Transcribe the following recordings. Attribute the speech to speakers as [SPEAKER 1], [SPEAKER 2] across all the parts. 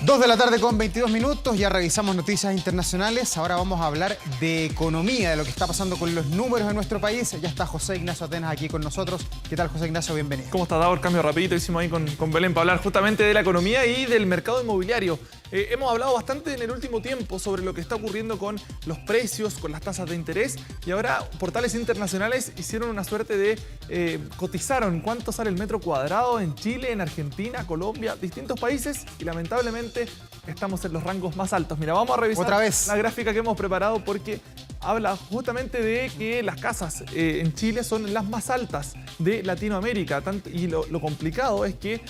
[SPEAKER 1] 2 de la tarde con 22 minutos, ya revisamos noticias internacionales. Ahora vamos a hablar de economía, de lo que está pasando con los números en nuestro país. Ya está José Ignacio Atenas aquí con nosotros. ¿Qué tal, José Ignacio? Bienvenido.
[SPEAKER 2] ¿Cómo está, Davor? Cambio rapidito, hicimos ahí con Belén para hablar justamente de la economía y del mercado inmobiliario. Hemos hablado bastante en el último tiempo sobre lo que está ocurriendo con los precios, con las tasas de interés, y ahora portales internacionales hicieron una suerte de cotizaron cuánto sale el metro cuadrado en Chile, en Argentina, Colombia, distintos países, y lamentablemente estamos en los rangos más altos. Mira, vamos a revisar
[SPEAKER 1] otra vez
[SPEAKER 2] la gráfica que hemos preparado porque habla justamente de que las casas en Chile son las más altas de Latinoamérica. Y lo complicado es que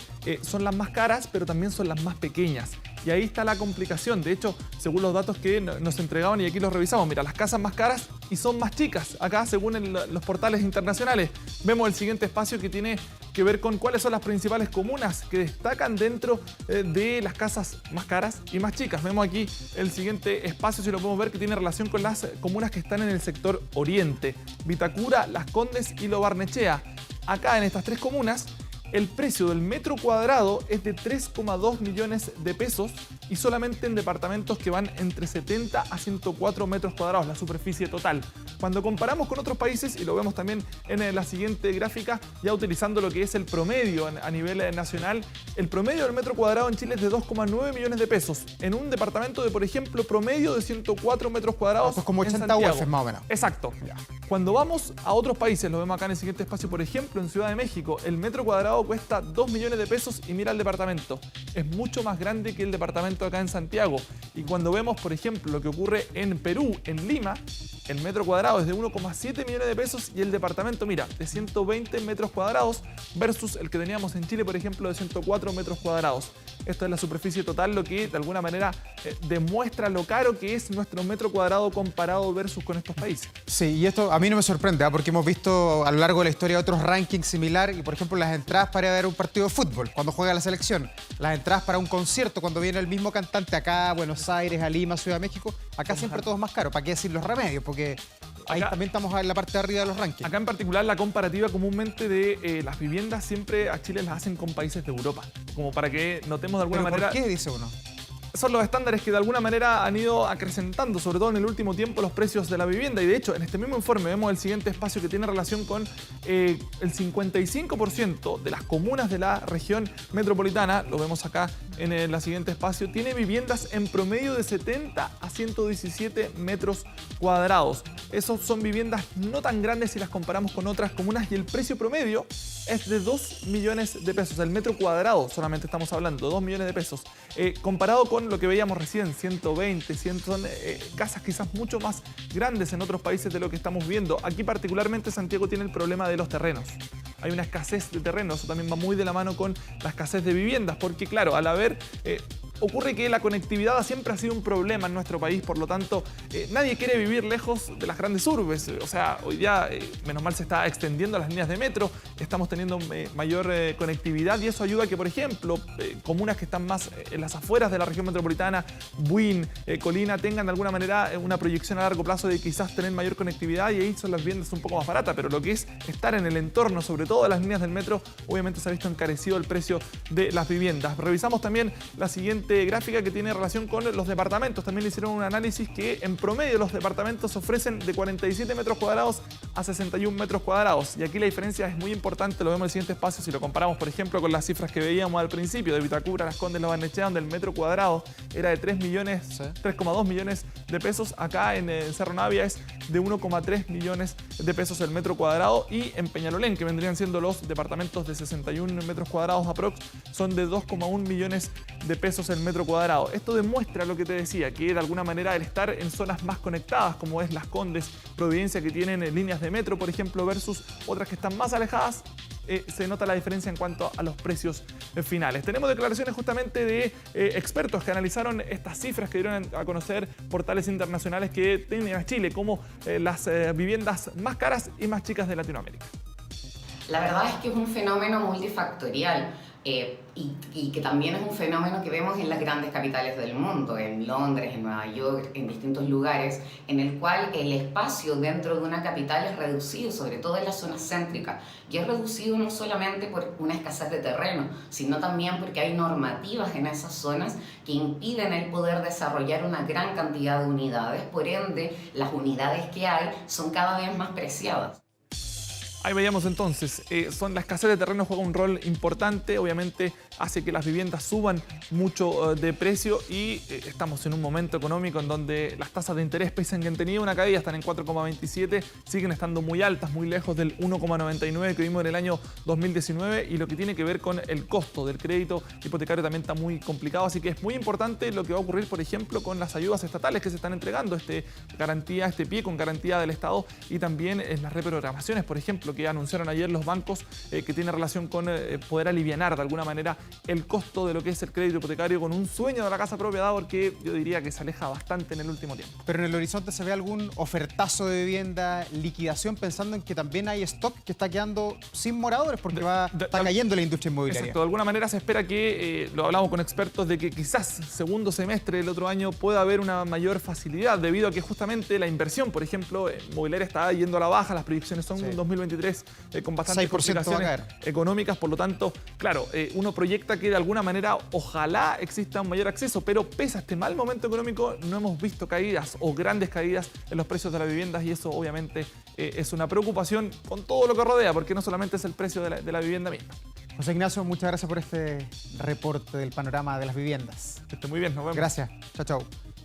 [SPEAKER 2] son las más caras, pero también son las más pequeñas. Y ahí está la complicación. De hecho, según los datos que nos entregaban, y aquí los revisamos, mira, las casas más caras y son más chicas. Acá, según los portales internacionales, vemos el siguiente espacio que tiene que ver con cuáles son las principales comunas que destacan dentro de las casas más caras y más chicas. Vemos aquí el siguiente espacio, si lo podemos ver, que tiene relación con las comunas que están en el sector oriente: Vitacura, Las Condes y Lo Barnechea. Acá, en estas tres comunas, el precio del metro cuadrado es de 3,2 millones de pesos y solamente en departamentos que van entre 70 a 104 metros cuadrados, la superficie total. Cuando comparamos con otros países, y lo vemos también en la siguiente gráfica, ya utilizando lo que es el promedio a nivel nacional, el promedio del metro cuadrado en Chile es de 2,9 millones de pesos, en un departamento de, por ejemplo, promedio de 104 metros cuadrados.
[SPEAKER 1] Eso es como 80 UF más o menos.
[SPEAKER 2] Exacto. Cuando vamos a otros países, lo vemos acá en el siguiente espacio, por ejemplo, en Ciudad de México, el metro cuadrado cuesta 2 millones de pesos y mira el departamento. Es mucho más grande que el departamento acá en Santiago. Y cuando vemos, por ejemplo, lo que ocurre en Perú, en Lima, el metro cuadrado es de 1,7 millones de pesos y el departamento, mira, de 120 metros cuadrados versus el que teníamos en Chile, por ejemplo, de 104 metros cuadrados. Esto es la superficie total, lo que de alguna manera demuestra lo caro que es nuestro metro cuadrado comparado versus con estos países.
[SPEAKER 1] Sí, y esto a mí no me sorprende, porque hemos visto a lo largo de la historia otros rankings similares, y por ejemplo las entradas para ver un partido de fútbol cuando juega la selección, las entradas para un concierto cuando viene el mismo cantante acá a Buenos Aires, a Lima, Ciudad de México, acá siempre todo es más caro. ¿Para qué decir los remedios? Porque ahí
[SPEAKER 2] acá
[SPEAKER 1] también estamos en la parte de arriba de los rankings.
[SPEAKER 2] Acá en particular la comparativa comúnmente de las viviendas siempre a Chile las hacen con países de Europa, como para que notemos de alguna manera.
[SPEAKER 1] ¿Por qué dice uno?
[SPEAKER 2] Son los estándares que de alguna manera han ido acrecentando, sobre todo en el último tiempo, los precios de la vivienda. Y de hecho, en este mismo informe vemos el siguiente espacio que tiene relación con el 55% de las comunas de la región metropolitana, lo vemos acá en el siguiente espacio, tiene viviendas en promedio de 70 a 117 metros cuadrados. Esos son viviendas no tan grandes si las comparamos con otras comunas, y el precio promedio es de 2 millones de pesos. El metro cuadrado solamente estamos hablando, 2 millones de pesos. Comparado con lo que veíamos recién, 120, 100, son casas quizás mucho más grandes en otros países de lo que estamos viendo. Aquí particularmente Santiago tiene el problema de los terrenos. Hay una escasez de terrenos, eso también va muy de la mano con la escasez de viviendas, porque claro, al haber ocurre que la conectividad siempre ha sido un problema en nuestro país, por lo tanto, nadie quiere vivir lejos de las grandes urbes. O sea, hoy día, menos mal, se está extendiendo las líneas de metro, estamos teniendo mayor conectividad, y eso ayuda a que, por ejemplo, comunas que están más en las afueras de la región metropolitana, Buin, Colina, tengan de alguna manera una proyección a largo plazo de quizás tener mayor conectividad, y ahí son las viviendas un poco más baratas, pero lo que es estar en el entorno, sobre todo de las líneas del metro, obviamente se ha visto encarecido el precio de las viviendas. Revisamos también la siguiente gráfica que tiene relación con los departamentos. También le hicieron un análisis que en promedio los departamentos ofrecen de 47 metros cuadrados a 61 metros cuadrados. Y aquí la diferencia es muy importante, lo vemos en el siguiente espacio, si lo comparamos, por ejemplo, con las cifras que veíamos al principio de Vitacura, Las Condes, Lo Barnechea, donde el metro cuadrado era de 3,2 millones de pesos. Acá en Cerro Navia es de 1,3 millones de pesos el metro cuadrado, y en Peñalolén, que vendrían siendo los departamentos de 61 metros cuadrados aprox, son de 2,1 millones de pesos el metro cuadrado. Esto demuestra lo que te decía, que de alguna manera el estar en zonas más conectadas, como es Las Condes, Providencia, que tienen líneas de metro, por ejemplo, versus otras que están más alejadas, se nota la diferencia en cuanto a los precios finales. Tenemos declaraciones justamente de expertos que analizaron estas cifras que dieron a conocer portales internacionales que tienen a Chile como las viviendas más caras y más chicas de Latinoamérica.
[SPEAKER 3] La verdad es que es un fenómeno multifactorial. Y que también es un fenómeno que vemos en las grandes capitales del mundo, en Londres, en Nueva York, en distintos lugares, en el cual el espacio dentro de una capital es reducido, sobre todo en las zonas céntricas, y es reducido no solamente por una escasez de terreno, sino también porque hay normativas en esas zonas que impiden el poder desarrollar una gran cantidad de unidades, por ende las unidades que hay son cada vez más preciadas.
[SPEAKER 2] Ahí veíamos entonces, la escasez de terreno juega un rol importante, obviamente hace que las viviendas suban mucho de precio y estamos en un momento económico en donde las tasas de interés, pese a que han tenido una caída, están en 4,27, siguen estando muy altas, muy lejos del 1,99 que vimos en el año 2019, y lo que tiene que ver con el costo del crédito hipotecario también está muy complicado, así que es muy importante lo que va a ocurrir, por ejemplo, con las ayudas estatales que se están entregando, este pie con garantía del Estado, y también en las reprogramaciones, por ejemplo, que anunciaron ayer los bancos, que tiene relación con poder alivianar de alguna manera el costo de lo que es el crédito hipotecario con un sueño de la casa propia, dado que yo diría que se aleja bastante en el último tiempo.
[SPEAKER 1] Pero en el horizonte se ve algún ofertazo de vivienda, liquidación, pensando en que también hay stock que está quedando sin moradores porque está cayendo la industria inmobiliaria.
[SPEAKER 2] Exacto, de alguna manera se espera que, lo hablamos con expertos, de que quizás segundo semestre del otro año pueda haber una mayor facilidad debido a que justamente la inversión, por ejemplo, inmobiliaria está yendo a la baja, las proyecciones son 2023 con bastantes complicaciones económicas, por lo tanto, claro, uno proyecta que de alguna manera ojalá exista un mayor acceso, pero pese a este mal momento económico no hemos visto caídas o grandes caídas en los precios de las viviendas, y eso obviamente es una preocupación con todo lo que rodea, porque no solamente es el precio de la vivienda misma.
[SPEAKER 1] José Ignacio, muchas gracias por este reporte del panorama de las viviendas.
[SPEAKER 2] Que esté muy bien, nos vemos.
[SPEAKER 1] Gracias. Chao, chao.